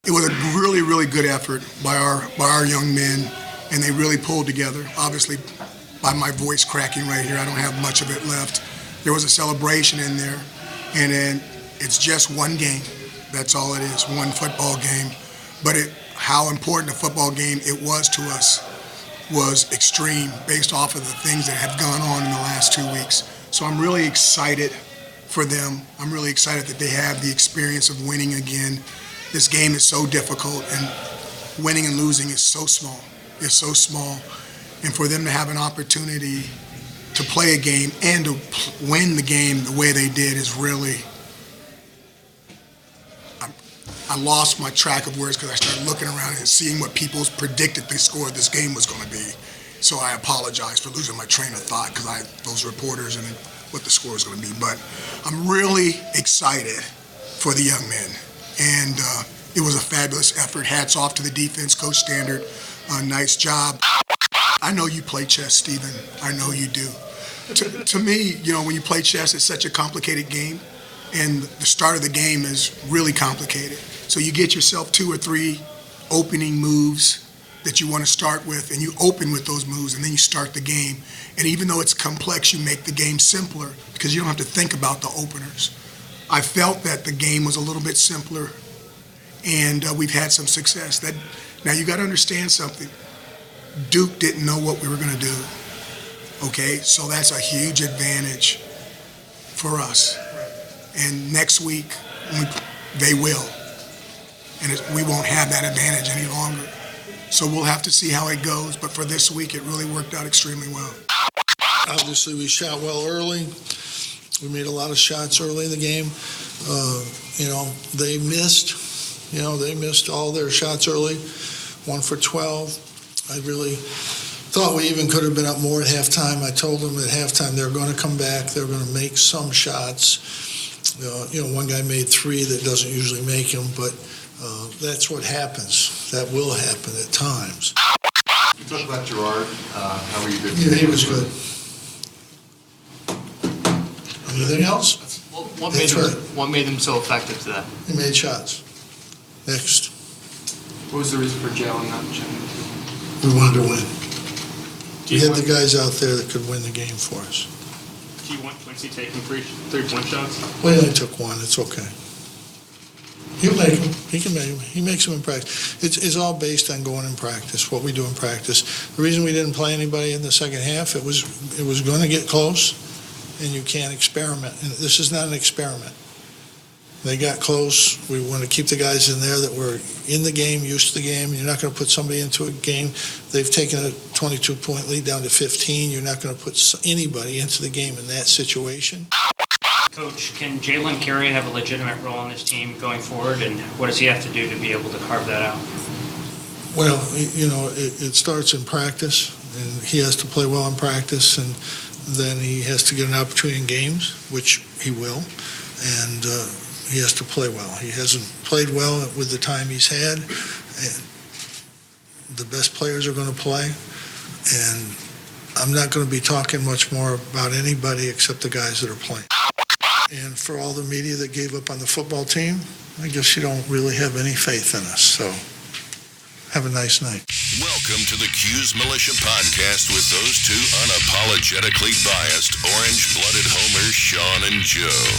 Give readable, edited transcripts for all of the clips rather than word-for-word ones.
It was a really, really good effort by our young men, and they really pulled together. Obviously, by my voice cracking right here, I don't have much of it left. There was a celebration in there, and then it's just one game. That's all it is, one football game. But how important a football game it was to us was extreme based off of the things that have gone on in the last 2 weeks. So I'm really excited for them. I'm really excited that they have the experience of winning again. This game is so difficult, and winning and losing is so small. It's so small. And for them to have an opportunity to play a game and to win the game the way they did is really... I lost my track of words because I started looking around and seeing what people's predicted the score of this game was going to be. So I apologize for losing my train of thought because those reporters and what the score is going to be. But I'm really excited for the young men. And it was a fabulous effort. Hats off to the defense, Coach Standard. Nice job. I know you play chess, Stephen. I know you do. To me, when you play chess, it's such a complicated game. And the start of the game is really complicated. So you get yourself 2 or 3 opening moves that you want to start with, and you open with those moves, and then you start the game. And even though it's complex, you make the game simpler because you don't have to think about the openers. I felt that the game was a little bit simpler, and we've had some success. Now you got to understand something. Duke didn't know what we were going to do. Okay, so that's a huge advantage for us. And next week, they will. And we won't have that advantage any longer. So we'll have to see how it goes. But for this week, it really worked out extremely well. Obviously, we shot well early. We made a lot of shots early in the game. They missed. They missed all their shots early. 1 for 12. I really thought we even could have been up more at halftime. I told them at halftime they're going to come back. They're going to make some shots. One guy made 3 that doesn't usually make them, but that's what happens. That will happen at times. You talk about Gerard. How were you doing? Yeah, he was good. Anything else? What made them so effective today? He made shots. Next. What was the reason for jailing that? We wanted to win. We had the guys out there that could win the game for us. Do you want Quincy taking 3-point shots? Well, he only took 1. It's okay. He'll make them. He can make them. He makes them in practice. It's all based on going in practice, what we do in practice. The reason we didn't play anybody in the second half, it was going to get close, and you can't experiment. And this is not an experiment. They got close. We want to keep the guys in there that were in the game, used to the game. You're not going to put somebody into a game. They've taken a 22-point lead down to 15. You're not going to put anybody into the game in that situation. Coach, can Jalen Carey have a legitimate role on this team going forward, and what does he have to do to be able to carve that out? Well, it starts in practice, and he has to play well in practice, and then he has to get an opportunity in games, which he will, and he has to play well. He hasn't played well with the time he's had. The best players are going to play, and I'm not going to be talking much more about anybody except the guys that are playing. And for all the media that gave up on the football team, I guess you don't really have any faith in us. So have a nice night. Welcome to the Cuse Militia Podcast with those 2 unapologetically biased, orange-blooded homers, Sean and Joe.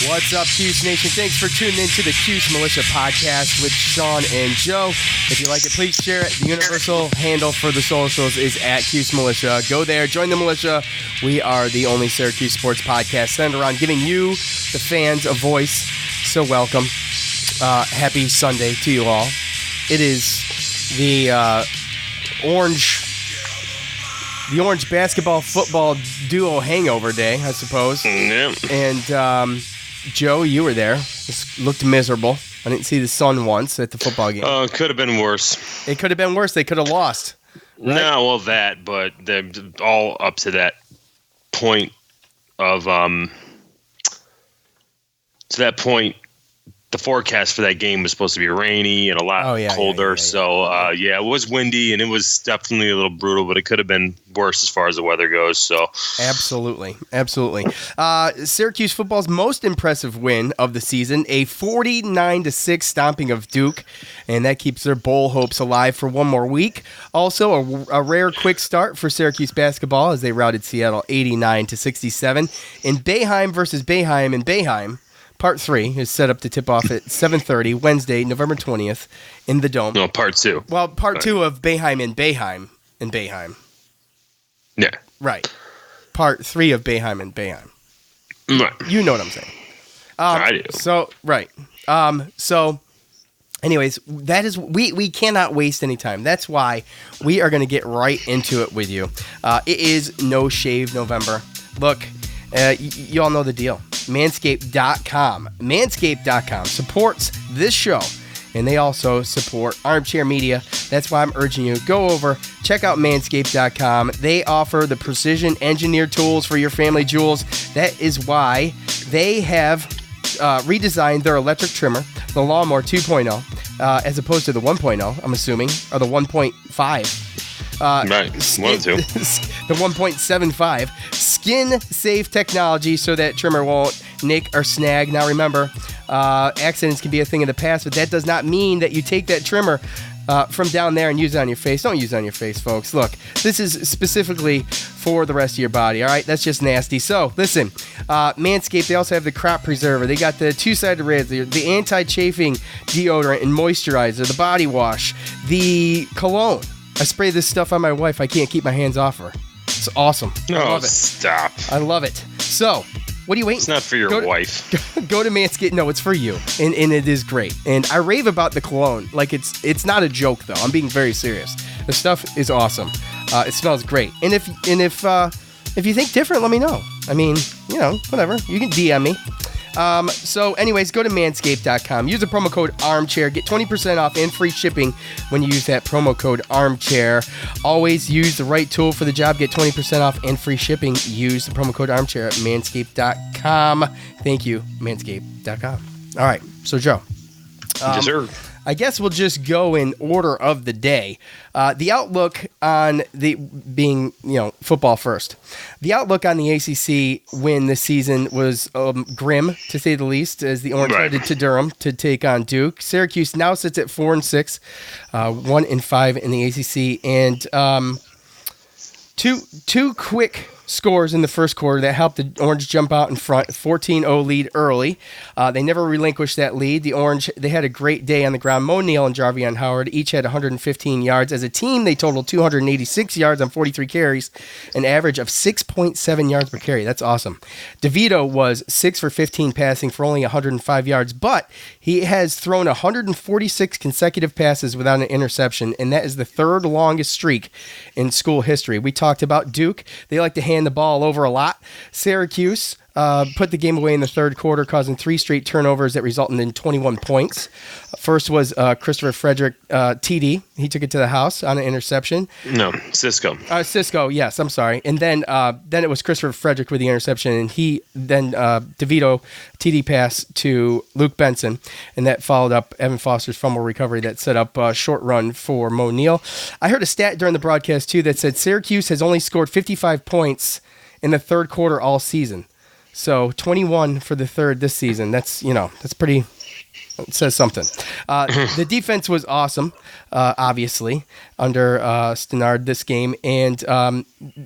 What's up, Cuse Nation? Thanks for tuning in to the Cuse Militia Podcast with Sean and Joe. If you like it, please share it. The universal handle for the socials is @Cuse Militia. Go there, join the militia. We are the only Syracuse sports podcast centered around giving you, the fans, a voice. So welcome. Happy Sunday to you all. It is the orange basketball football duo hangover day, I suppose. Yeah. And Joe, you were there. This looked miserable. I didn't see the sun once at the football game. Oh, it could have been worse. It could have been worse. They could have lost. Right? No, well, but they're all up to that point of the forecast for that game was supposed to be rainy and a lot colder. It was windy and it was definitely a little brutal, but it could have been worse as far as the weather goes. So absolutely. Syracuse football's most impressive win of the season, a 49-6 stomping of Duke, and that keeps their bowl hopes alive for one more week. Also, a rare quick start for Syracuse basketball as they routed Seattle 89-67. In Boeheim versus Boeheim in Boeheim, Part 3 is set up to tip off at 7:30 Wednesday, November 20th in the Dome. No, Part 2. Well, Part 2 of Boeheim and Boeheim in Boeheim. Yeah. Right. Part 3 of Boeheim and Boeheim. Right. You know what I'm saying. I do. So, right. Anyways, that is we cannot waste any time. That's why we are going to get right into it with you. It is No Shave November. Look, you all know the deal. Manscaped.com. Manscaped.com supports this show, and they also support Armchair Media. That's why I'm urging you, go over, check out Manscaped.com. They offer the precision engineered tools for your family jewels. That is why they have redesigned their electric trimmer, the Lawnmower 2.0, as opposed to the 1.0, I'm assuming, or the 1.5. Right, one of two. The 1.75 skin-safe technology so that trimmer won't nick or snag. Now remember, accidents can be a thing of the past, but that does not mean that you take that trimmer from down there and use it on your face. Don't use it on your face, folks. Look, this is specifically for the rest of your body, all right? That's just nasty. So, listen, Manscaped, they also have the crop preserver. They got the two-sided razor, the anti-chafing deodorant and moisturizer, the body wash, the cologne. I spray this stuff on my wife. I can't keep my hands off her. It's awesome. I love it. Stop. I love it. So, what are you waiting? It's not for your wife. Go to Manscaped. No, it's for you, and it is great. And I rave about the cologne. Like it's not a joke though. I'm being very serious. The stuff is awesome. It smells great. And if you think different, let me know. I mean, whatever. You can DM me. So anyways, go to manscaped.com. Use the promo code armchair. Get 20% off and free shipping when you use that promo code armchair. Always use the right tool for the job. Get 20% off and free shipping. Use the promo code armchair at manscaped.com. Thank you, manscaped.com. All right, so Joe. Yes, sir. I guess we'll just go in order of the day. The outlook on the being, football first. The outlook on the ACC win this season was grim, to say the least, as the Orange headed to Durham to take on Duke. Syracuse now sits at 4-6, 1-5 in the ACC, and two quick scores in the first quarter that helped the Orange jump out in front, 14-0 lead early. They never relinquished that lead. The Orange, they had a great day on the ground. Mo Neal and Jarvion Howard each had 115 yards. As a team, they totaled 286 yards on 43 carries, an average of 6.7 yards per carry. That's awesome. DeVito was 6 for 15 passing for only 105 yards, but he has thrown 146 consecutive passes without an interception, and that is the third longest streak in school history. We talked about Duke. They like to hand the ball over a lot. Syracuse put the game away in the third quarter, causing 3 straight turnovers that resulted in 21 points. First was Christopher Frederick, TD. He took it to the house on an interception. No, Cisco. Cisco, yes, I'm sorry. And then it was Christopher Frederick with the interception, and DeVito TD pass to Luke Benson, and that followed up Evan Foster's fumble recovery that set up a short run for Mo Neal. I heard a stat during the broadcast, too, that said Syracuse has only scored 55 points in the third quarter all season. So 21 for the third this season. That's pretty. It says something. The defense was awesome, obviously, under Stannard this game, and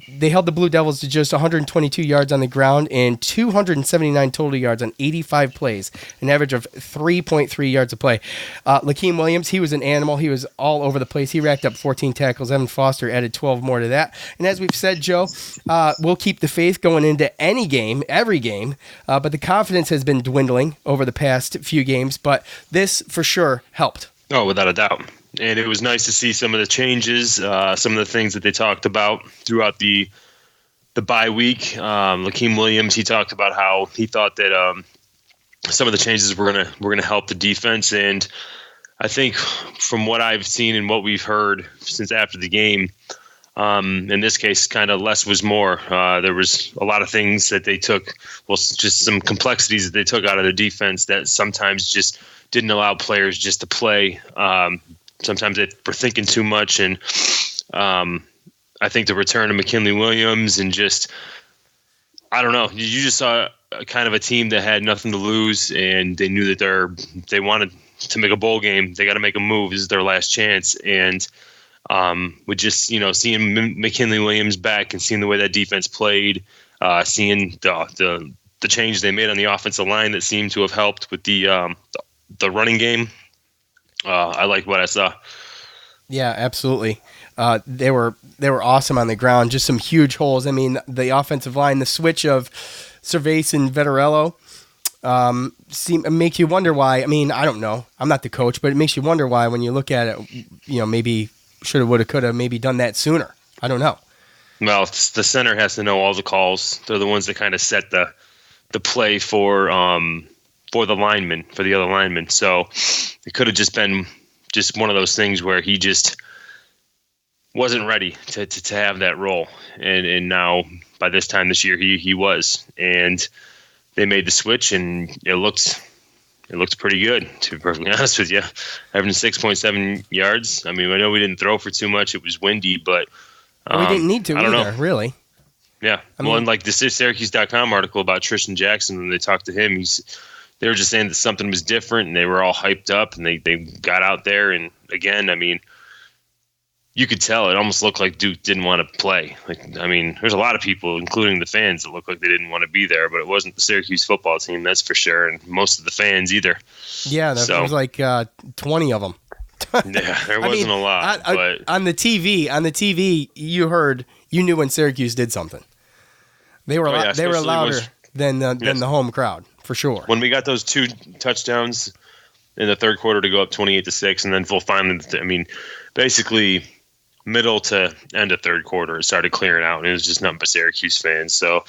they held the Blue Devils to just 122 yards on the ground and 279 total yards on 85 plays, an average of 3.3 yards a play. Lakeem Williams, he was an animal. He was all over the place. He racked up 14 tackles. Evan Foster added 12 more to that. And as we've said, Joe, we'll keep the faith going into any game, every game, but the confidence has been dwindling over the past few games, but this for sure helped. Oh, without a doubt. And it was nice to see some of the changes, some of the things that they talked about throughout the bye week. Lakeem Williams, he talked about how he thought that some of the changes were gonna help the defense. And I think from what I've seen and what we've heard since after the game, In this case, kind of less was more. There was a lot of things that they took, just some complexities that they took out of their defense that sometimes just didn't allow players just to play. Sometimes they were thinking too much, and I think the return of McKinley Williams and just, I don't know, you just saw kind of a team that had nothing to lose, and they knew that they wanted to make a bowl game. They got to make a move. This is their last chance, and with just seeing McKinley Williams back and seeing the way that defense played, seeing the change they made on the offensive line that seemed to have helped with the running game. I liked what I saw. Yeah, absolutely. They were awesome on the ground. Just some huge holes. I mean, the offensive line, the switch of Cervase and Vettorello, makes you wonder why. I mean, I don't know. I'm not the coach, but it makes you wonder why when you look at it. Maybe shoulda, woulda, coulda, maybe done that sooner. I don't know. Well, the center has to know all the calls. They're the ones that kind of set the play for the linemen, for the other linemen. So it could have just been just one of those things where he just wasn't ready to have that role. And now by this time this year, he was, and they made the switch, and it looked pretty good, to be perfectly honest with you. Having 6.7 yards. I mean, I know we didn't throw for too much. It was windy, but we didn't need to either, really. Yeah. And like the Syracuse.com article about Tristan Jackson, when they talked to him, they were just saying that something was different, and they were all hyped up, and they got out there. And again, I mean, you could tell it almost looked like Duke didn't want to play. There's a lot of people, including the fans, that looked like they didn't want to be there, but it wasn't the Syracuse football team, that's for sure, and most of the fans either. Yeah, there was like 20 of them. Yeah, there wasn't a lot. But on the TV, you knew when Syracuse did something. They were louder than the home crowd, for sure. When we got those 2 touchdowns in the third quarter to go up 28-6, and then finally, basically middle to end of third quarter, it started clearing out, and it was just nothing but Syracuse fans. So,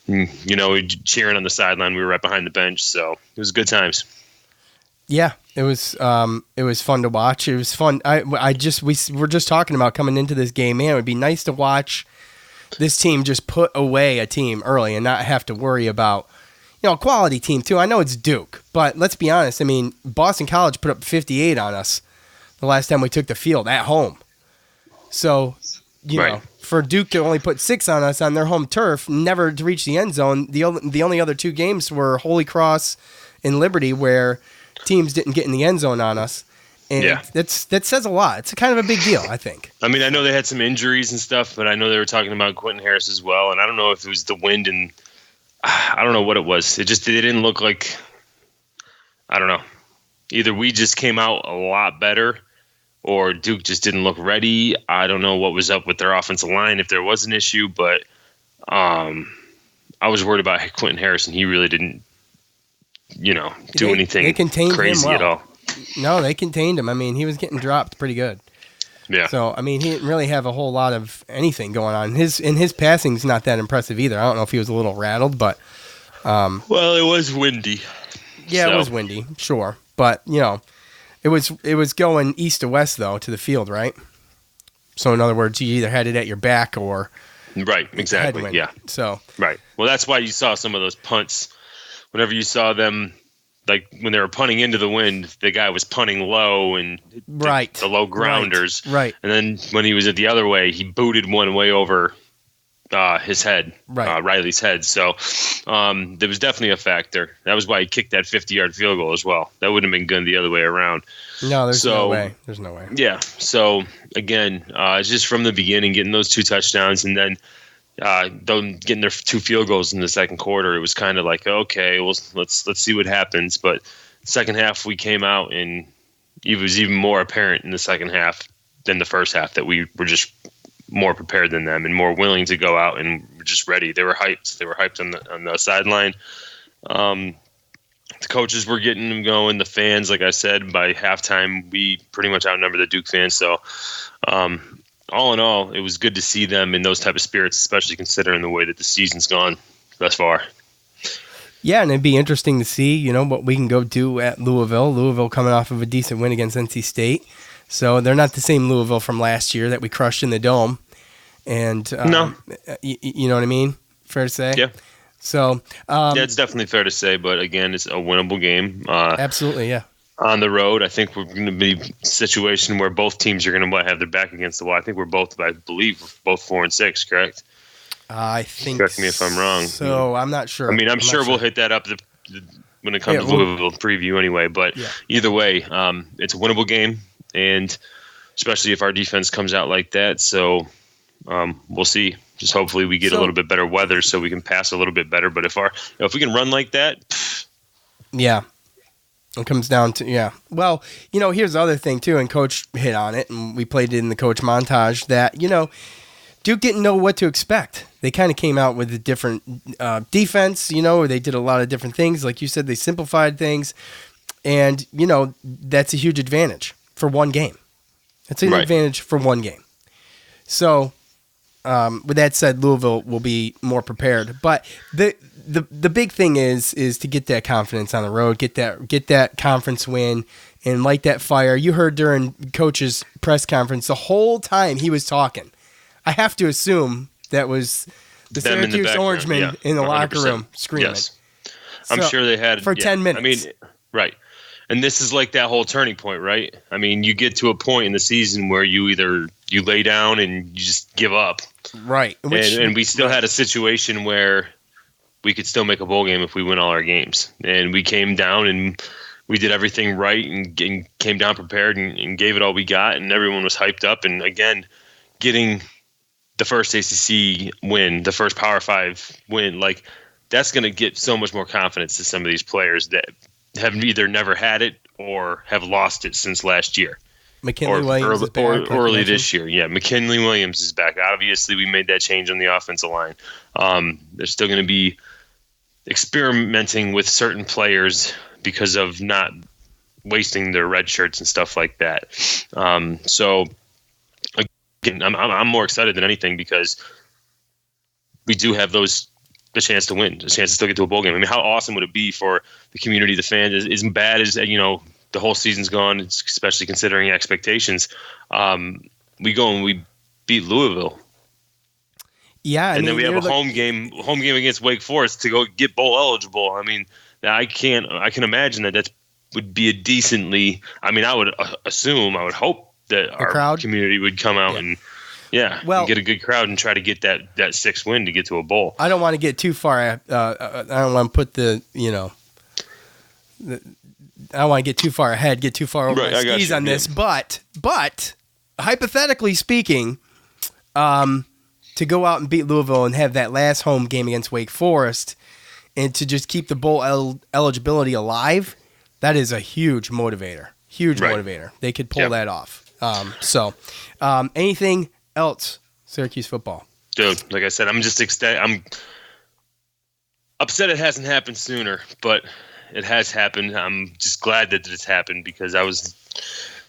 we cheering on the sideline. We were right behind the bench, so it was good times. Yeah, it was fun to watch. It was fun. We were just talking about coming into this game. Man, it would be nice to watch this team just put away a team early and not have to worry about, a quality team too. I know it's Duke, but let's be honest. I mean, Boston College put up 58 on us the last time we took the field at home. So, for Duke to only put 6 on us on their home turf, never to reach the end zone, the only other 2 games were Holy Cross and Liberty, where teams didn't get in the end zone on us. And that says a lot. It's kind of a big deal, I think. I mean, I know they had some injuries and stuff, but I know they were talking about Quentin Harris as well, and I don't know if it was the wind, and I don't know what it was. It didn't look like, I don't know. Either we just came out a lot better, or Duke just didn't look ready. I don't know what was up with their offensive line, if there was an issue, but I was worried about Quentin Harris, and he really didn't, do anything crazy at all. No, they contained him. I mean, he was getting dropped pretty good. Yeah. So, I mean, he didn't really have a whole lot of anything going on. His passing's not that impressive either. I don't know if he was a little rattled, but well, it was windy. Yeah, so. It was windy, sure. But, it was going east to west, though, to the field, right? So, in other words, you either had it at your back or right, exactly, headwind. yeah. So right. Well, that's why you saw some of those punts. Whenever you saw them, like when they were punting into the wind, the guy was punting low and the low grounders. Right. And then when he was at the other way, he booted one way over his head, Riley's head. So there was definitely a factor. That was why he kicked that 50-yard field goal as well. That wouldn't have been good the other way around. No, there's no way. There's no way. Yeah. So again, just from the beginning, getting those 2 touchdowns, and then them getting their 2 field goals in the second quarter, it was kind of like, okay, well, let's see what happens. But second half, we came out, and it was even more apparent in the second half than the first half that we were just more prepared than them and more willing to go out and were just ready. They were hyped. They were hyped on the sideline. The coaches were getting them going. The fans, like I said, by halftime, we pretty much outnumbered the Duke fans. So, all in all, it was good to see them in those type of spirits, especially considering the way that the season's gone thus far. Yeah, and it'd be interesting to see, what we can go do at Louisville. Louisville coming off of a decent win against NC State. So they're not the same Louisville from last year that we crushed in the Dome. And No. You know what I mean? Fair to say? Yeah. So Yeah, it's definitely fair to say, but again, it's a winnable game. absolutely, yeah. On the road, I think we're going to be in a situation where both teams are going to have their back against the wall. I think I believe, we're both 4-6, correct? I think. Correct me if I'm wrong. So I'm not sure. I mean, I'm sure we'll hit that up when it comes to Louisville preview anyway. But either way, it's a winnable game, and especially if our defense comes out like that. So we'll see. Just hopefully we get a little bit better weather so we can pass a little bit better. But if we can run like that, yeah. It comes down to, Well, here's the other thing, too, and Coach hit on it, and we played it in the Coach montage, that, Duke didn't know what to expect. They kind of came out with a different defense, or they did a lot of different things. Like you said, they simplified things, and, that's a huge advantage for one game. It's an advantage for one game. So, with that said, Louisville will be more prepared. But the big thing is to get that confidence on the road, get that conference win, and light that fire. You heard during Coach's press conference the whole time he was talking. I have to assume that was the Syracuse Orangemen in the 100%. Locker room screaming. Yes, I'm sure they had for 10 minutes. I mean, right. And this is like that whole turning point, right? I mean, you get to a point in the season where you lay down and you just give up. Right. And we still had a situation where we could still make a bowl game if we win all our games. And we came down and we did everything right and came down prepared and gave it all we got, and everyone was hyped up. And again, getting the first ACC win, the first Power 5 win, like that's going to get so much more confidence to some of these players that have either never had it or have lost it since last year. McKinley Williams is back, early this year. Yeah, McKinley Williams is back. Obviously, we made that change on the offensive line. They're still going to be experimenting with certain players because of not wasting their red shirts and stuff like that. So, again, I'm more excited than anything because we do have the chance to win, the chance to still get to a bowl game. I mean, how awesome would it be for the community, the fans, as bad as, the whole season's gone, especially considering expectations. We go and we beat Louisville. Yeah, then we have a home game against Wake Forest to go get bowl eligible. I mean, I can imagine that would be a decently. I mean, I would hope that our community would come out and get a good crowd and try to get that sixth win to get to a bowl. I don't want to get too far. I don't want to put I don't want to get too far ahead, get too far over my skis on this, but hypothetically speaking, to go out and beat Louisville and have that last home game against Wake Forest and to just keep the bowl eligibility alive, that is a huge motivator. Motivator. They could pull that off. Anything else, Syracuse football? Dude, like I said, I'm upset it hasn't happened sooner, but it has happened. I'm just glad that it's happened because it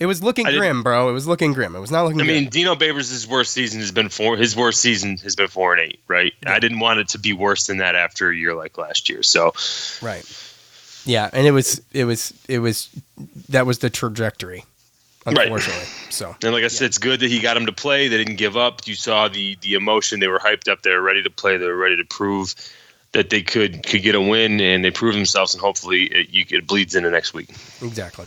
was looking grim, bro. It was looking grim. It was not looking good. I mean, Dino Babers' worst season has been 4-8, right? Yeah. I didn't want it to be worse than that after a year like last year. So, right. Yeah, and it was that was the trajectory, unfortunately. Right. So, and like I said, it's good that he got him to play. They didn't give up. You saw the emotion. They were hyped up. They were ready to play. They were ready to prove that they could get a win, and they proved themselves. And hopefully, it bleeds into next week. Exactly.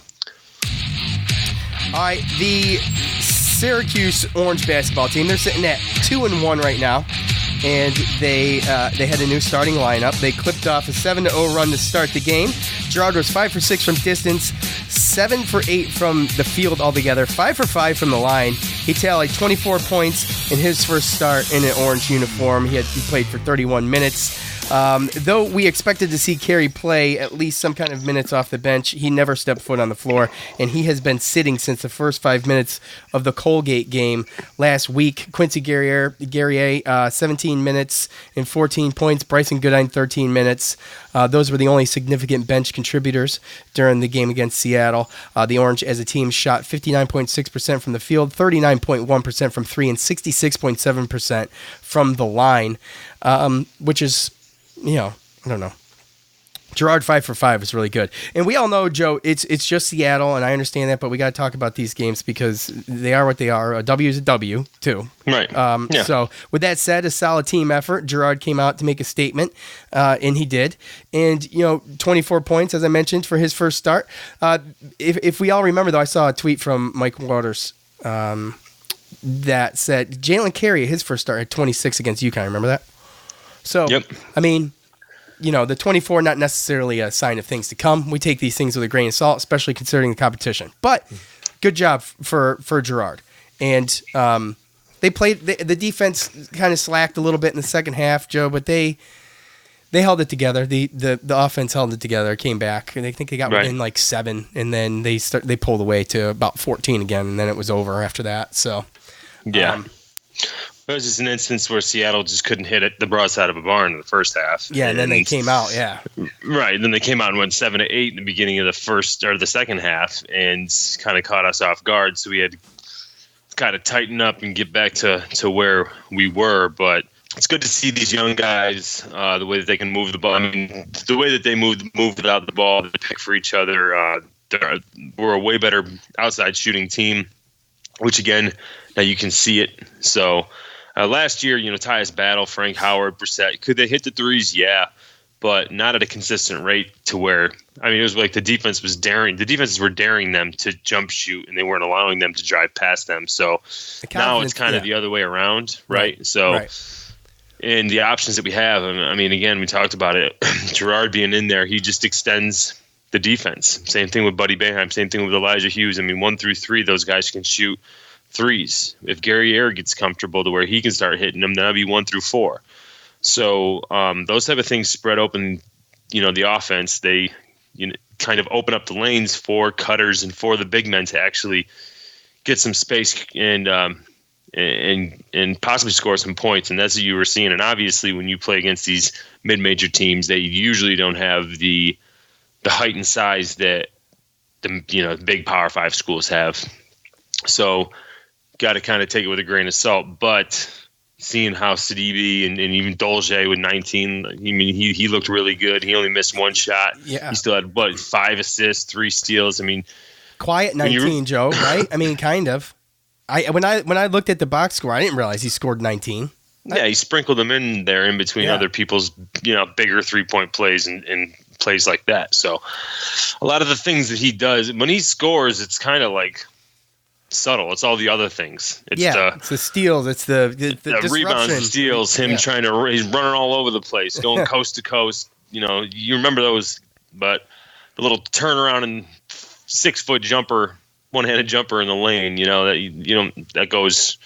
All right, the Syracuse Orange basketball team, they're sitting at 2-1 right now, and they had a new starting lineup. They clipped off a 7-0 run to start the game. Gerard was 5 for 6 from distance, 7 for 8 from the field altogether, 5 for 5 from the line. He tallied 24 points in his first start in an orange uniform. He played for 31 minutes. Though we expected to see Carey play at least some kind of minutes off the bench, he never stepped foot on the floor, and he has been sitting since the first 5 minutes of the Colgate game last week. Quincy Guerrier, 17 minutes and 14 points. Bryson Goodine, 13 minutes. Those were the only significant bench contributors during the game against Seattle. The Orange, as a team, shot 59.6% from the field, 39.1% from three, and 66.7% from the line, which is, I don't know, Gerard 5 for 5 is really good. And we all know, Joe, it's just Seattle, and I understand that, but we got to talk about these games because they are what they are. A W is a W, too. Right. Yeah. So with that said, a solid team effort. Gerard came out to make a statement, and he did. And, 24 points, as I mentioned, for his first start. If we all remember, though, I saw a tweet from Mike Waters that said Jalen Carey, his first start, had 26 against UConn. Remember that? So, Yep. I mean, the 24, not necessarily a sign of things to come. We take these things with a grain of salt, especially considering the competition. But good job for Gerard. And they played the defense kind of slacked a little bit in the second half, Joe, but they held it together. The offense held it together, came back, and I think they got within like 7, and then they pulled away to about 14 again, and then it was over after that. So yeah. It was just an instance where Seattle just couldn't hit it the broadside of a barn in the first half. Yeah, and then they came out, yeah. Right, and then they came out and went 7-8 in the beginning of the second half and kind of caught us off guard. So we had to kind of tighten up and get back to where we were. But it's good to see these young guys, the way that they can move the ball. I mean, the way that they move without the ball, they pick for each other. We're a way better outside shooting team, which, again, now you can see it. So last year, Tyus Battle, Frank Howard, Brissett, could they hit the threes? Yeah, but not at a consistent rate to where, I mean, it was like the defenses were daring them to jump shoot, and they weren't allowing them to drive past them. So now it's kind of the other way around, right? So, and the options that we have, I mean, again, we talked about it. Gerard being in there, he just extends the defense. Same thing with Buddy Boeheim, same thing with Elijah Hughes. I mean, 1 through 3, those guys can shoot threes. If Gary Ayer gets comfortable to where he can start hitting them, that'll be 1 through 4. So those type of things spread open, the offense. They kind of open up the lanes for cutters and for the big men to actually get some space and possibly score some points. And that's what you were seeing. And obviously, when you play against these mid-major teams, they usually don't have the height and size that the big Power 5 schools have. So got to kind of take it with a grain of salt, but seeing how Sidibe and even Dolce with 19, I mean, he looked really good. He only missed 1 shot. Yeah. He still had 5 assists, 3 steals. I mean, quiet 19, Joe, right? I mean, kind of. When I looked at the box score, I didn't realize he scored 19. Yeah, he sprinkled them in there in between other people's bigger 3-point plays and plays like that. So a lot of the things that he does when he scores, it's kind of like subtle. It's all the other things. It's the steals. It's the rebounds, the steals. Him he's running all over the place, going coast to coast. You remember those, but the little turnaround and 6-foot jumper, one-handed jumper in the lane. That goes,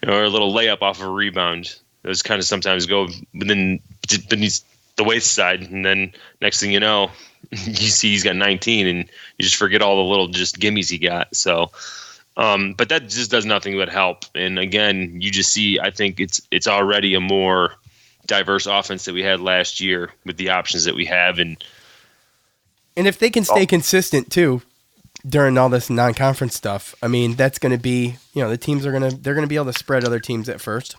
or a little layup off of a rebound. Those kind of sometimes go beneath the waist side, and then next thing you know, you see he's got 19, and you just forget all the little just gimmies he got. So. But that just does nothing but help. And again, you just see, I think it's already a more diverse offense that we had last year with the options that we have. And if they can stay consistent too during all this non-conference stuff, I mean, that's going to be, the teams they're going to be able to spread other teams at first.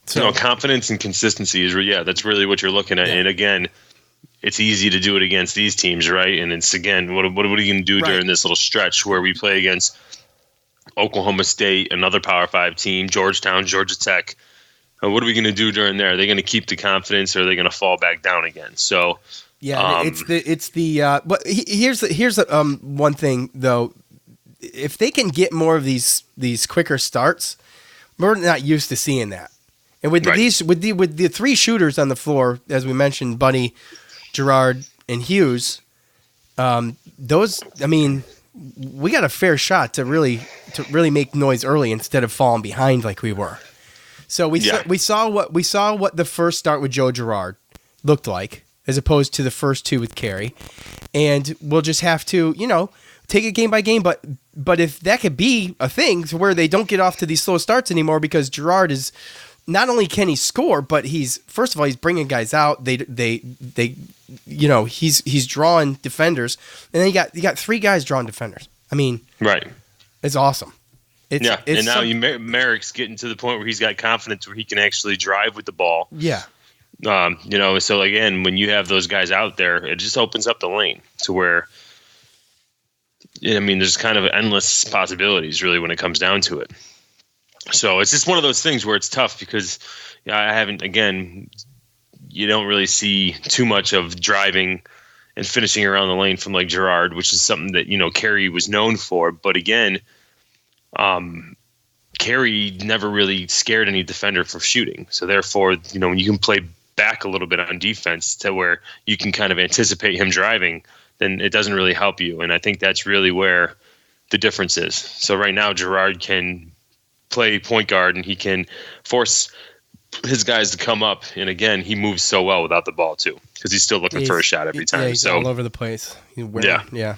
So confidence and consistency is, that's really what you're looking at. Yeah. And again, it's easy to do it against these teams, right? And it's, again, what are you going to do during this little stretch where we play against Oklahoma State, another Power 5 team, Georgetown, Georgia Tech? What are we going to do during there? Are they going to keep the confidence, or are they going to fall back down again? So, yeah, but here's one thing though. If they can get more of these quicker starts, we're not used to seeing that. And with the 3 shooters on the floor, as we mentioned, Buddy, Gerard, and Hughes, we got a fair shot to really make noise early instead of falling behind like we were. So we saw what the first start with Joe Girard looked like, as opposed to the first 2 with Carey, and we'll just have to take it game by game. But if that could be a thing to where they don't get off to these slow starts anymore, because Girard is not only can he score, but he's bringing guys out. He's drawing defenders, and then you got 3 guys drawing defenders. I mean, right. It's awesome. And now Merrick's getting to the point where he's got confidence where he can actually drive with the ball. Yeah. So again, when you have those guys out there, it just opens up the lane to where, there's kind of endless possibilities really when it comes down to it. So it's just one of those things where it's tough because you don't really see too much of driving and finishing around the lane from like Gerard, which is something that, Carey was known for. But again, Carey never really scared any defender for shooting. So therefore, when you can play back a little bit on defense to where you can kind of anticipate him driving, then it doesn't really help you. And I think that's really where the difference is. So right now, Gerard can play point guard and he can force his guys to come up. And again, he moves so well without the ball too, because he's still looking for a shot every time. Yeah, he's all over the place. Yeah.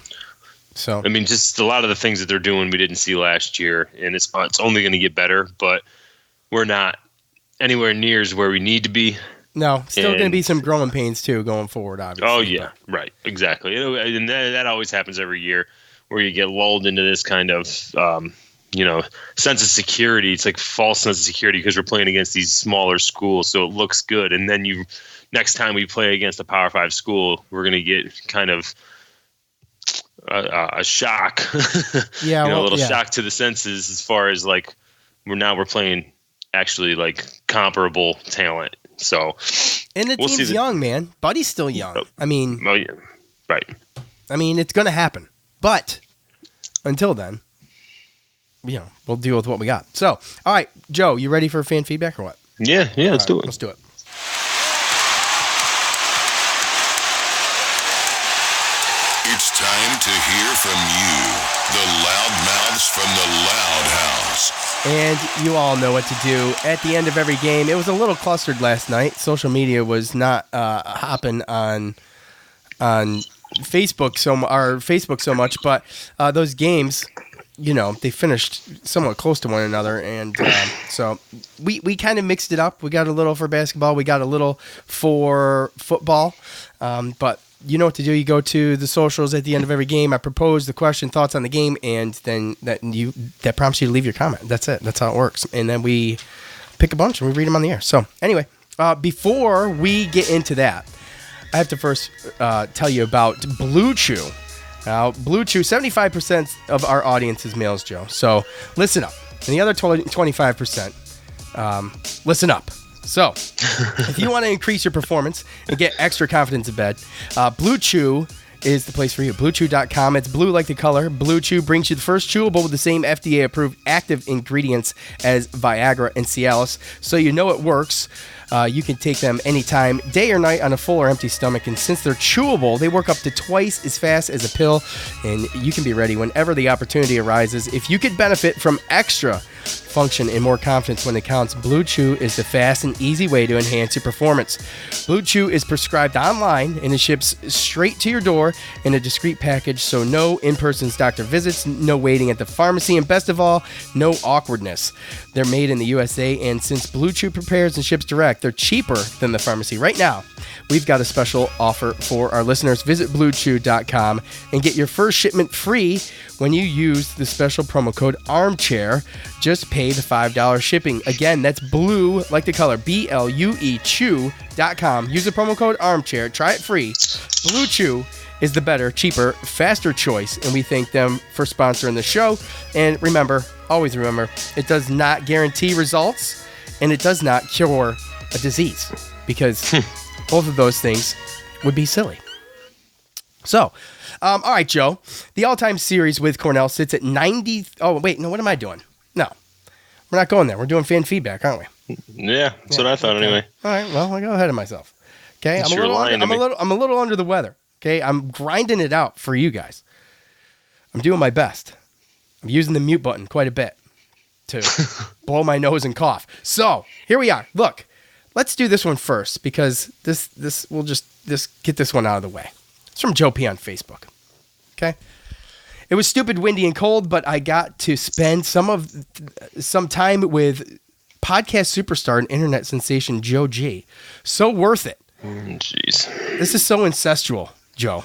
So just a lot of the things that they're doing we didn't see last year, and it's only going to get better. But we're not anywhere near as where we need to be. No, still going to be some growing pains too going forward, obviously. Oh yeah, right, exactly. And that always happens every year, where you get lulled into this kind of sense of security. It's like false sense of security because we're playing against these smaller schools, so it looks good. And then next time we play against a Power 5 school, we're going to get kind of a shock. Yeah, a little shock to the senses as far as like we're playing actually like comparable talent. So, and the team's young, man. Buddy's still young. Oh yeah, right. It's going to happen, but until then, we'll deal with what we got. So, all right, Joe, you ready for fan feedback or what? Yeah, let's do it. Let's do it. It's time to hear from you, the loudmouths from the Loud House. And you all know what to do at the end of every game. It was a little clustered last night. Social media was not hopping on Facebook so much, but those games, they finished somewhat close to one another, and so we kind of mixed it up. We got a little for basketball, we got a little for football, but you know what to do. You go to the socials at the end of every game. I propose the question, thoughts on the game, and then that prompts you to leave your comment. That's it. That's how it works. And then we pick a bunch and we read them on the air. So anyway, before we get into that, I have to first tell you about Blue Chew. Now, Blue Chew, 75% of our audience is males, Joe. So listen up. And the other 25%, listen up. So, if you want to increase your performance and get extra confidence in bed, Blue Chew is the place for you. BlueChew.com. It's blue like the color. Blue Chew brings you the first chewable with the same FDA-approved active ingredients as Viagra and Cialis, so you know it works. You can take them anytime, day or night, on a full or empty stomach. And since they're chewable, they work up to twice as fast as a pill, and you can be ready whenever the opportunity arises. If you could benefit from extra function and more confidence when it counts, Blue Chew is the fast and easy way to enhance your performance. Blue Chew is prescribed online and it ships straight to your door in a discreet package, so no in-person doctor visits, no waiting at the pharmacy, and best of all, no awkwardness. They're made in the USA, and since Blue Chew prepares and ships direct, they're cheaper than the pharmacy. Right now, we've got a special offer for our listeners. Visit BlueChew.com and get your first shipment free when you use the special promo code ARMCHAIR. Just pay the $5 shipping. Again, that's blue, like the color, BLUE Chew.com. Use the promo code ARMCHAIR. Try it free. Blue Chew is the better, cheaper, faster choice, and we thank them for sponsoring the show. And remember, always remember, it does not guarantee results, and it does not cure a disease, because both of those things would be silly. So, all right, Joe, the all-time series with Cornell sits at 90. Oh, wait, no, what am I doing? No, we're not going there. We're doing fan feedback, aren't we? Yeah, that's what I thought anyway. All right, well, I go ahead of myself. Okay, I'm a little under the weather. Okay, I'm grinding it out for you guys. I'm doing my best. I'm using the mute button quite a bit to blow my nose and cough. So here we are. Look, let's do this one first, because we'll just get this one out of the way. It's from Joe P on Facebook. Okay. It was stupid, windy, and cold, but I got to spend some time with podcast superstar and internet sensation Joe G. So worth it. Jeez. This is so incestual, Joe.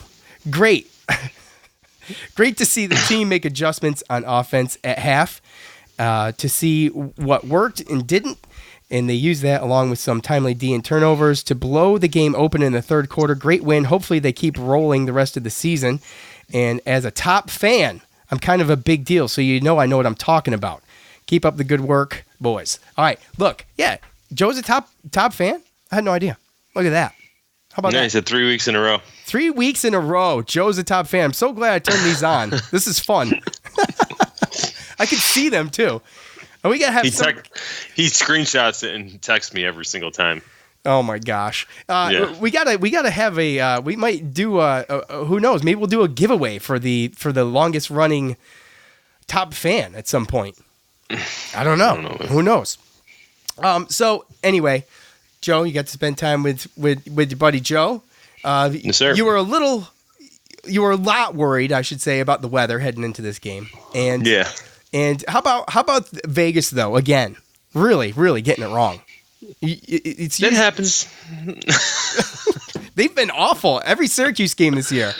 Great. Great to see the team make adjustments on offense at half, to see what worked and didn't, And they used that along with some timely D and turnovers to blow the game open in the third quarter. Great win. Hopefully they keep rolling the rest of the season. And as a top fan, I'm kind of a big deal, so I know what I'm talking about. Keep up the good work, boys. All right, look, yeah, Joe's a top fan? I had no idea. Look at that. How about Yeah, that? he said 3 weeks in a row. 3 weeks in a row, Joe's a top fan. I'm so glad I turned these on. This is fun. I can see them, too. And we got to have He screenshots it and texts me every single time. Oh my gosh! Yeah. We gotta have a. We might do who knows? Maybe we'll do a giveaway for the longest running top fan at some point. I don't know. Who knows? So anyway, Joe, you got to spend time with your buddy Joe. Yes, sir. You were a lot worried, I should say, about the weather heading into this game. And Yeah. And how about Vegas though? Again, really getting it wrong. It happens. They've been awful every Syracuse game this year.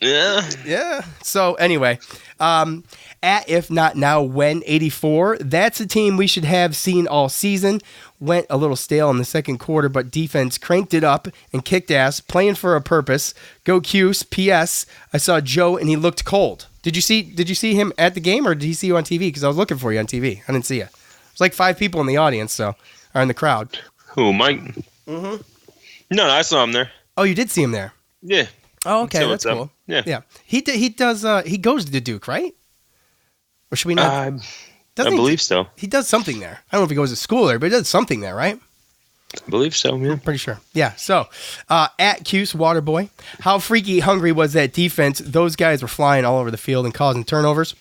Yeah. So anyway, at If Not Now When 84, that's a team we should have seen all season. Went a little stale in the second quarter, but defense cranked it up and kicked ass, playing for a purpose. Go Cuse. P.S. I saw Joe and he looked cold. Did you see him at the game or did he see you on TV? Because I was looking for you on TV. I didn't see you. There's like 5 people in the audience, or in the crowd. Who, Mike? Mm-hmm. No, I saw him there. Oh, you did see him there? Yeah. Oh, okay, So that's what's cool. up? Yeah. Yeah. He does. He goes to Duke, right? Or should we not? I Doesn't he- believe so. He does something there. I don't know if he goes to school there, but he does something there, right? I believe so, yeah. Pretty sure. Yeah. So, at Cuse Waterboy, how freaky hungry was that defense? Those guys were flying all over the field and causing turnovers.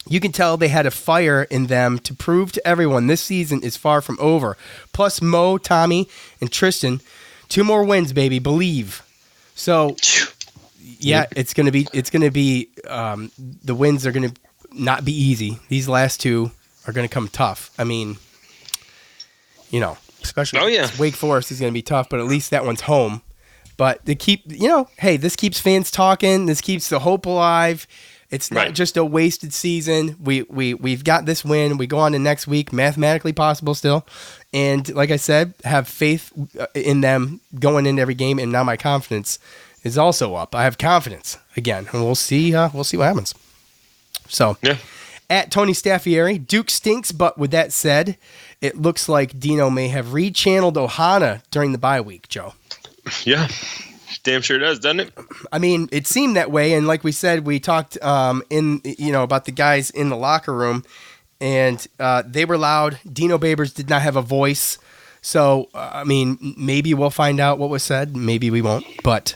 You can tell they had a fire in them to prove to everyone this season is far from over. Plus Mo, Tommy, and Tristan, 2 more wins, baby. Believe. So, yeah, it's gonna be. The wins are gonna not be easy. These last 2 are gonna come tough. I mean, especially against Wake Forest is gonna be tough, but at least that one's home. But they keep, hey, this keeps fans talking. This keeps the hope alive. It's not just a wasted season. We've got this win. We go on to next week, mathematically possible still. And like I said, have faith in them going into every game. And now my confidence is also up. I have confidence again, and we'll see. We'll see what happens. So, at Tony Staffieri, Duke stinks. But with that said, it looks like Dino may have rechanneled Ohana during the bye week. Joe. Yeah. Damn sure does, doesn't it? I mean, it seemed that way, and like we said, we talked about the guys in the locker room, and they were loud. Dino Babers did not have a voice, so I mean, maybe we'll find out what was said. Maybe we won't, but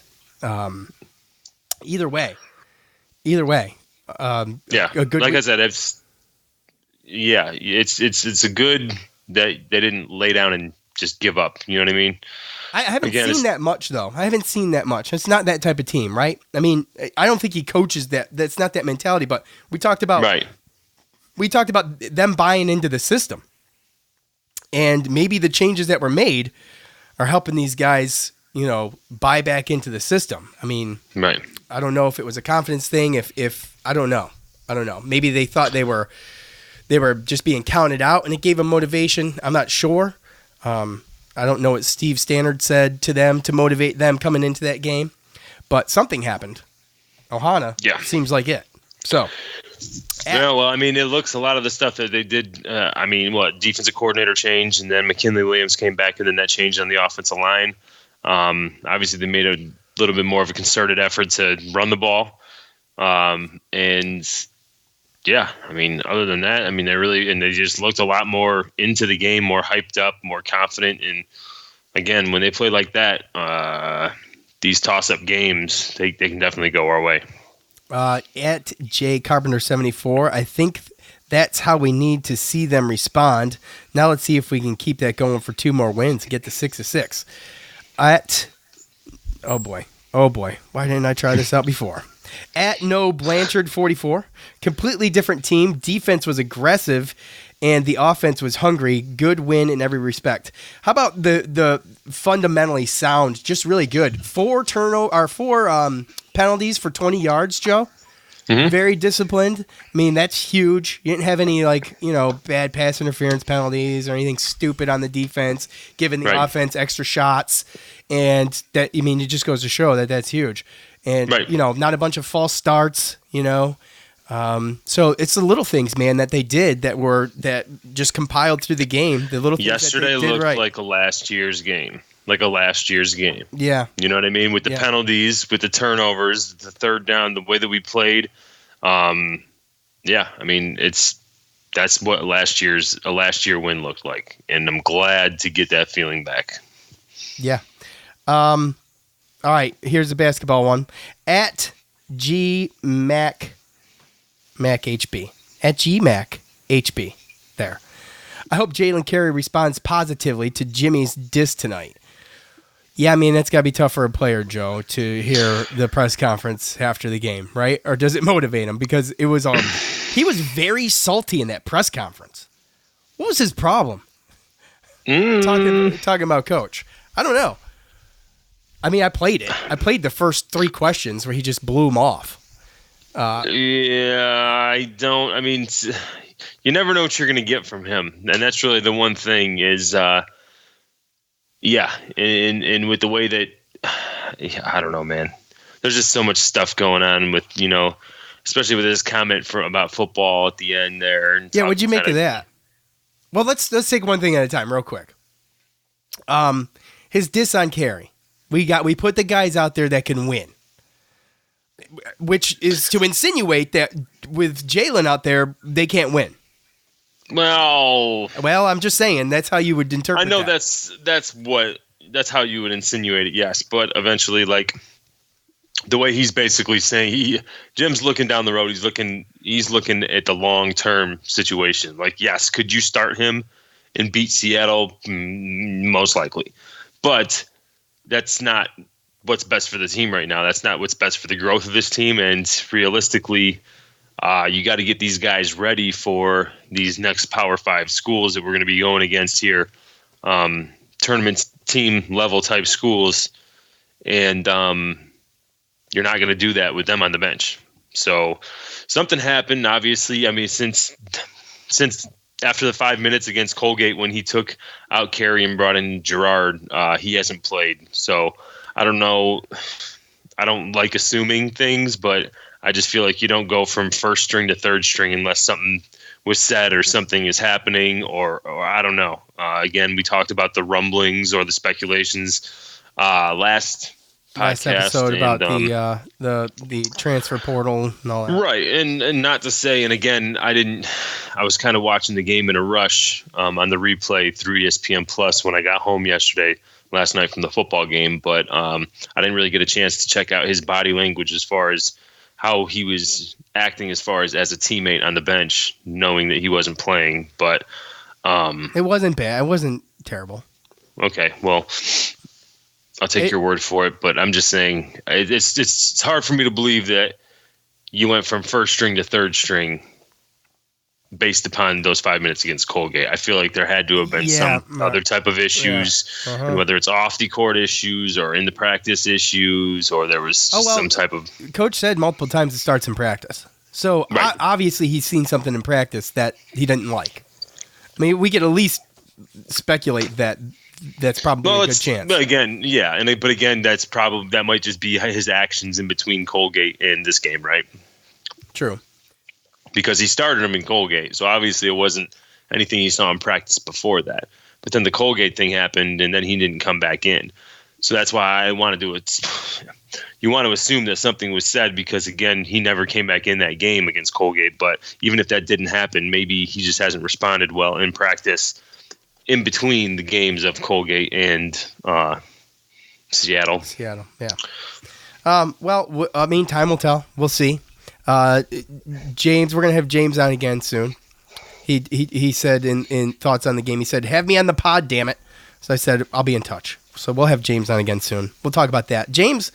either way, a good like I said, it's a good that they didn't lay down and just give up. You know what I mean? I haven't seen that much, though. I haven't seen that much. It's not that type of team, right? I mean, I don't think he coaches that. That's not that mentality. But we talked about them buying into the system, and maybe the changes that were made are helping these guys, buy back into the system. I mean, I don't know if it was a confidence thing. If I don't know. Maybe they thought they were just being counted out, and it gave them motivation. I'm not sure. I don't know what Steve Stannard said to them to motivate them coming into that game, but something happened. Ohana seems like it. So, it looks a lot of the stuff that they did. Defensive coordinator change, and then McKinley Williams came back, and then that changed on the offensive line. Obviously, they made a little bit more of a concerted effort to run the ball, other than that, they just looked a lot more into the game, more hyped up, more confident. And again, when they play like that, these toss-up games, they can definitely go our way. At J Carpenter 74, I think that's how we need to see them respond. Now let's see if we can keep that going for 2 more wins and get to 6-6. Oh boy, why didn't I try this out before? At No Blanchard 44, completely different team. Defense was aggressive, and the offense was hungry. Good win in every respect. How about the fundamentally sound? Just really good. 4 penalties for 20 yards, Joe. Very disciplined. I mean, that's huge. You didn't have any, bad pass interference penalties or anything stupid on the defense, giving the offense extra shots. And that, it just goes to show that that's huge. And, not a bunch of false starts, So it's the little things, man, that they did that just compiled through the game. The little things yesterday that they did looked like a last year's game. Yeah. You know what I mean? With the penalties, with the turnovers, the third down, the way that we played. That's what a last year win looked like. And I'm glad to get that feeling back. Yeah. All right. Here's the basketball one. At GMac HB. At GMac HB. There. I hope Jalen Carey responds positively to Jimmy's diss tonight. Yeah, that's got to be tough for a player, Joe, to hear the press conference after the game, right? Or does it motivate him? Because it was he was very salty in that press conference. What was his problem? Talking about Coach. I don't know. I played it. I played the first 3 questions where he just blew them off. I don't. You never know what you're going to get from him. And that's really the one thing is, and with the way that, I don't know, man. There's just so much stuff going on with, especially with his comment about football at the end there. And what'd you make of that? Well, let's take one thing at a time real quick. His diss on Carey. We put the guys out there that can win. Which is to insinuate that with Jalen out there, they can't win. Well, I'm just saying that's how you would interpret. I know that. that's how you would insinuate it. Yes, but eventually, the way he's basically saying, Jim's looking down the road. He's looking at the long term situation. Yes, could you start him and beat Seattle? Most likely, but that's not what's best for the team right now. That's not what's best for the growth of this team. And realistically, you got to get these guys ready for these next Power 5 schools that we're going to be going against here, tournament team level type schools. And you're not going to do that with them on the bench. So something happened, obviously. Since after the 5 minutes against Colgate when he took out Carey and brought in Gerard, he hasn't played. So I don't know. I don't like assuming things, but I just feel like you don't go from first string to third string unless something was said or something is happening or I don't know. Again, we talked about the rumblings or the speculations last episode about the transfer portal and all that. Right, and not to say, and again, I was kind of watching the game in a rush on the replay through ESPN Plus when I got home last night from the football game, but I didn't really get a chance to check out his body language as far as how he was acting as far as a teammate on the bench, knowing that he wasn't playing. But it wasn't bad. It wasn't terrible. Okay, well, I'll take your word for it, but I'm just saying it's hard for me to believe that you went from first string to third string based upon those 5 minutes against Colgate. I feel like there had to have been some other type of issues, and whether it's off the court issues or in the practice issues, or there was some type of. Coach said multiple times it starts in practice. So obviously he's seen something in practice that he didn't like. We could at least speculate that that's probably a good chance. But again, that might just be his actions in between Colgate and this game, right? True. Because he started him in Colgate, so obviously it wasn't anything he saw in practice before that. But then the Colgate thing happened, and then he didn't come back in. So that's why I want to do it. You want to assume that something was said because, again, he never came back in that game against Colgate. But even if that didn't happen, maybe he just hasn't responded well in practice in between the games of Colgate and Seattle. Yeah. Time will tell. We'll see. James, we're going to have James on again soon. He said in thoughts on the game, he said, have me on the pod, damn it. So I said, I'll be in touch. So we'll have James on again soon. We'll talk about that. James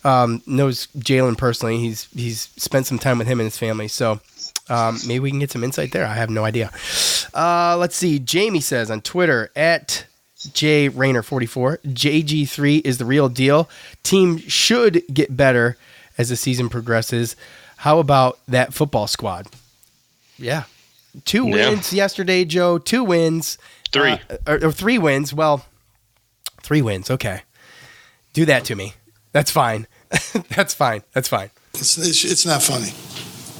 knows Jalen personally. He's spent some time with him and his family. So maybe we can get some insight there. I have no idea. Let's see. Jamie says on Twitter, at JRayner44, JG3 is the real deal. Team should get better as the season progresses. How about that football squad? Yeah. 2 wins yesterday, Joe. 2 wins. 3. Or 3 wins. Well, 3 wins. Okay. Do that to me. That's fine. That's fine. It's not funny.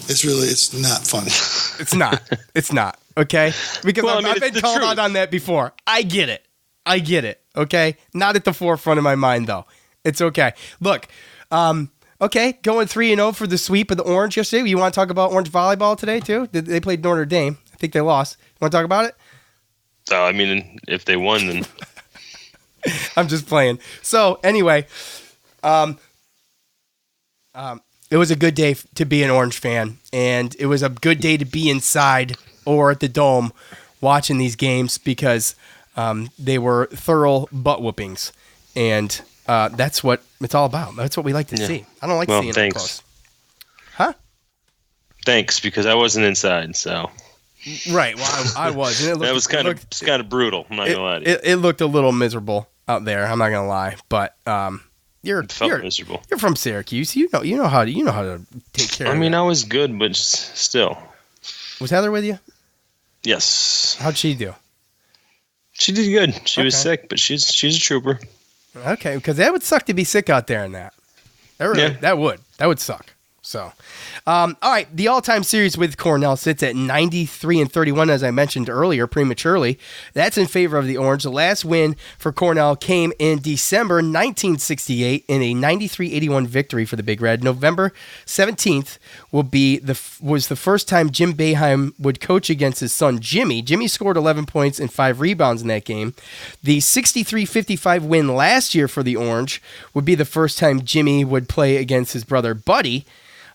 It's not funny. It's not. It's not. Okay? Because Well, I mean, I've been it's the called truth. out on that before. I get it. Okay? Not at the forefront of my mind, though. It's okay. Look, okay, going 3-0 for the sweep of the Orange yesterday. You want to talk about Orange volleyball today, too? They played Notre Dame. I think they lost. You want to talk about it? So, I mean, if they won, then I'm just playing. So, anyway, it was a good day to be an Orange fan, and it was a good day to be inside or at the Dome watching these games because they were thorough butt whoopings, and that's what it's all about. That's what we like to see. I don't like seeing it up close. Huh? thanks, because I wasn't inside, so. Right. Well, I was. And That was kind of brutal. I'm not gonna lie to you. It looked a little miserable out there. I'm not gonna lie, but It felt miserable. You're from Syracuse. You know how to take care. I of mean, it. I was good, but still. Was Heather with you? Yes. How'd she do? She did good. She was Okay. sick, but she's a trooper. Okay, because that would suck to be sick out there in that. That would suck. So, all right, the all-time series with Cornell sits at 93-31, as I mentioned earlier, prematurely. That's in favor of the Orange. The last win for Cornell came in December 1968 in a 93-81 victory for the Big Red. November 17th was the first time Jim Boeheim would coach against his son Jimmy. Jimmy scored 11 points and 5 rebounds in that game. The 63-55 win last year for the Orange would be the first time Jimmy would play against his brother Buddy.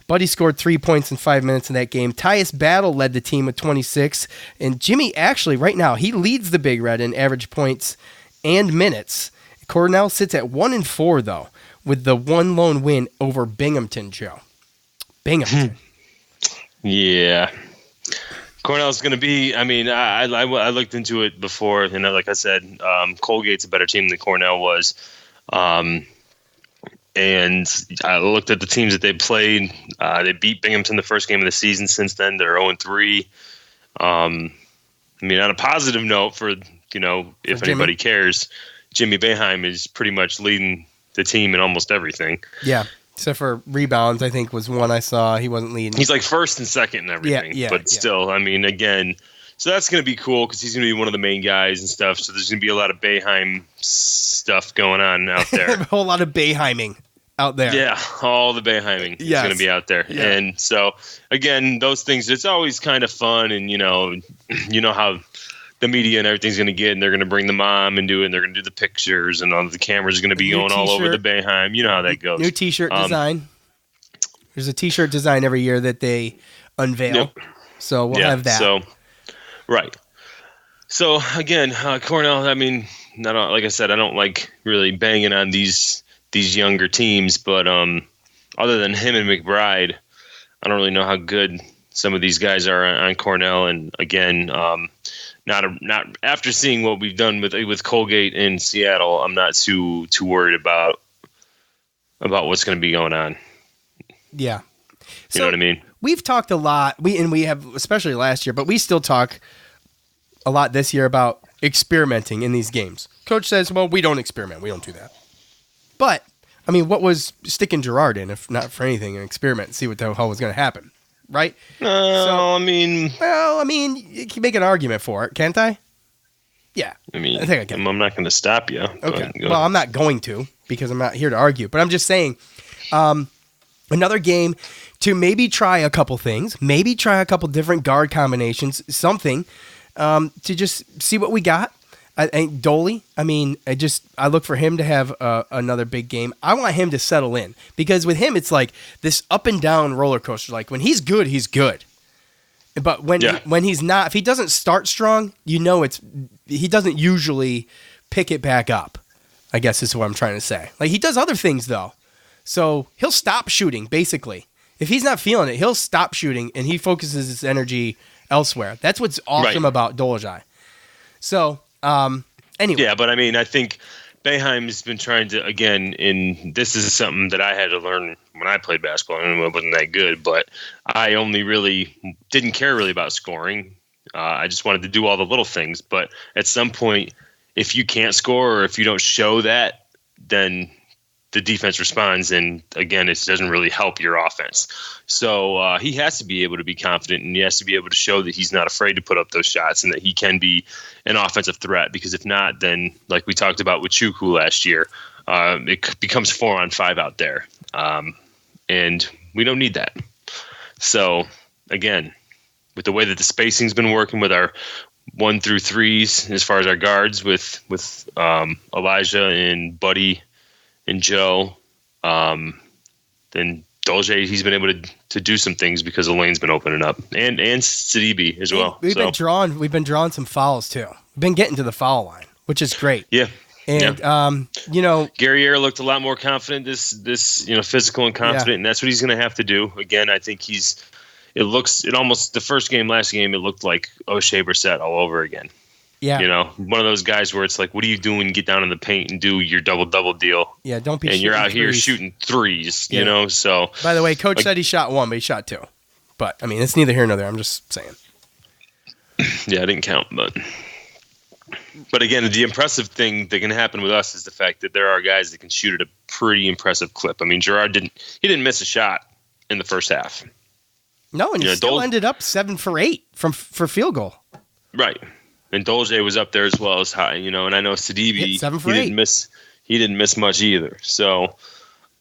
Buddy scored 3 points in 5 minutes in that game. Tyus Battle led the team with 26. And Jimmy actually, right now, he leads the Big Red in average points and minutes. Cornell sits at 1-4, though, with the one lone win over Binghamton, Joe. Binghamton. Yeah. Cornell's going to be, I mean, I looked into it before, and like I said, Colgate's a better team than Cornell was. And I looked at the teams that they played. They beat Binghamton the first game of the season. Since then, they're 0-3. I mean, on a positive note for, if anybody cares, Jimmy Boeheim is pretty much leading the team in almost everything. Yeah, except for rebounds, I think was one I saw. He wasn't leading. He's like first and second and everything. But still, I mean, again, so that's going to be cool because he's going to be one of the main guys and stuff. So there's going to be a lot of Boeheim stuff going on out there. A whole lot of Boeheiming out there. Yeah, all the Boeheiming is going to be out there. Yeah. And so, again, those things, it's always kind of fun. And, you know how the media and everything's going to get, and they're going to bring the mom and do it, and they're going to do the pictures, and all the cameras are going to be going all over the Boeheim. You know how that goes. New T-shirt design. There's a T-shirt design every year that they unveil. Yep. So we'll have that. So, right. So, again, Cornell, I mean, like I said, I don't like really banging on these younger teams, but other than him and McBride, I don't really know how good some of these guys are on Cornell. And again, not after seeing what we've done with Colgate in Seattle, I'm not too worried about what's going to be going on. Yeah, you know what I mean. We've talked a lot. We have, especially last year, but we still talk a lot this year about experimenting in these games. Coach says, "Well, we don't experiment. We don't do that." But, I mean, what was sticking Gerard in, if not for anything, an experiment and see what the hell was going to happen, right? I mean, you can make an argument for it, can't I? Yeah. I mean, I think I can. I'm not going to stop you. Okay. Well, I'm not going to because I'm not here to argue. But I'm just saying, another game to maybe try a couple things, maybe try a couple different guard combinations, something to just see what we got. I think Doley, I look for him to have another big game. I want him to settle in because with him, it's like this up and down roller coaster. Like when he's good, he's good. But when he's not, if he doesn't start strong, he doesn't usually pick it back up, I guess is what I'm trying to say. Like he does other things though. So he'll stop shooting basically. If he's not feeling it, he'll stop shooting and he focuses his energy elsewhere. That's what's awesome about Dolezaj. So, anyway. Yeah, but I mean, I think Boeheim's been trying to, again, and this is something that I had to learn when I played basketball. I wasn't that good, but I only really didn't care really about scoring. I just wanted to do all the little things. But at some point, if you can't score or if you don't show that, then the defense responds, and again, it doesn't really help your offense. So he has to be able to be confident, and he has to be able to show that he's not afraid to put up those shots and that he can be an offensive threat. Because if not, then like we talked about with Chuku last year, it becomes 4-on-5 out there, and we don't need that. So again, with the way that the spacing's been working with our 1 through 3s, as far as our guards with Elijah and Buddy and Joe, then Dolce, he's been able to do some things because the lane's been opening up, and Sidibe as well. We've been drawing some fouls too. We've been getting to the foul line, which is great. Yeah. And Gary Ayr looked a lot more confident this physical and confident, and that's what he's going to have to do. Again, I think the first game, last game, it looked like O'Shea Brissett all over again. Yeah. One of those guys where it's like, what are you doing? Get down in the paint and do your double deal. Yeah, don't be. And you're out here threes. shooting threes. Yeah. So. By the way, Coach said he shot 1, but he shot 2. But I mean, it's neither here nor there. I'm just saying. Yeah, I didn't count, but again, the impressive thing that can happen with us is the fact that there are guys that can shoot at a pretty impressive clip. I mean, Gerard didn't miss a shot in the first half. No, and he still ended up 7 for 8 for field goal. Right. And Dolce was up there as well as high, and I know Sidibe, 7 for 8. He didn't miss much either. So,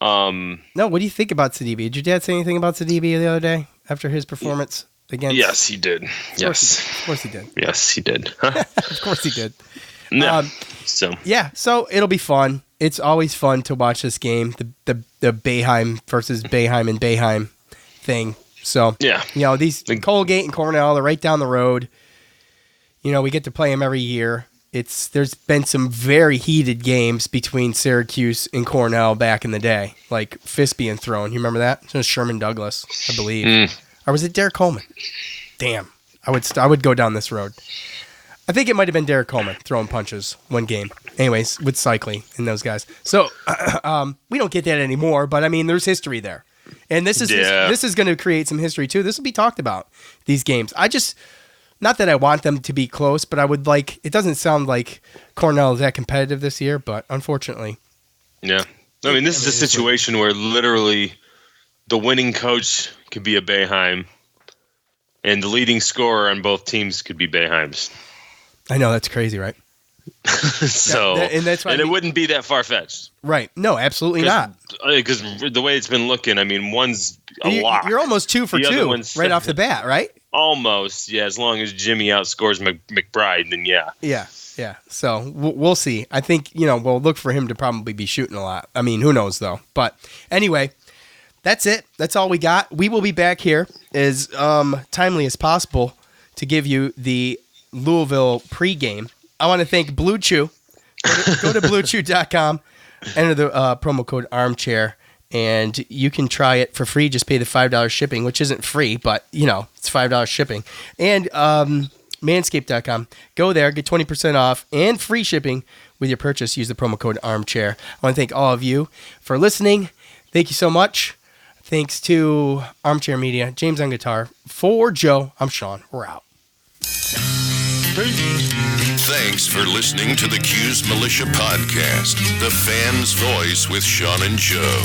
no, what do you think about Sidibe? Did your dad say anything about Sidibe the other day after his performance against? Yes, he did. Yes, of course he did. Yes, he did. Of course he did. No. So it'll be fun. It's always fun to watch this game, the Boeheim versus Boeheim and Boeheim thing. So these Colgate and Cornell, they're right down the road. We get to play them every year. There's been some very heated games between Syracuse and Cornell back in the day, like fist being thrown. You remember that? It was Sherman Douglas, I believe. Or was it Derek Coleman? Damn. I would go down this road. I think it might have been Derek Coleman throwing punches one game. Anyways, with Cycling and those guys. So we don't get that anymore, but I mean, there's history there. And this is going to create some history too. This will be talked about, these games. Not that I want them to be close, but it doesn't sound like Cornell is that competitive this year, but unfortunately. Yeah. I mean, this is a situation where literally the winning coach could be a Boeheim, and the leading scorer on both teams could be Boeheim's. I know, that's crazy, right? And it wouldn't be that far-fetched. Right. No, absolutely not. Because the way it's been looking, I mean, one's a lock. You're almost 2 for 2 right off the bat, right? Almost, yeah. As long as Jimmy outscores McBride, then yeah. Yeah. So we'll see. I think, we'll look for him to probably be shooting a lot. I mean, who knows, though. But anyway, that's it. That's all we got. We will be back here as timely as possible to give you the Louisville pregame. I want to thank Blue Chew. Go to bluechew.com, enter the promo code armchair, and you can try it for free. Just pay the $5 shipping, which isn't free, but, it's $5 shipping. And manscaped.com. Go there, get 20% off and free shipping with your purchase. Use the promo code armchair. I want to thank all of you for listening. Thank you so much. Thanks to Armchair Media, James on guitar. For Joe, I'm Sean. We're out. Thanks for listening to the Cuse Militia Podcast, the fan's voice with Sean and Joe.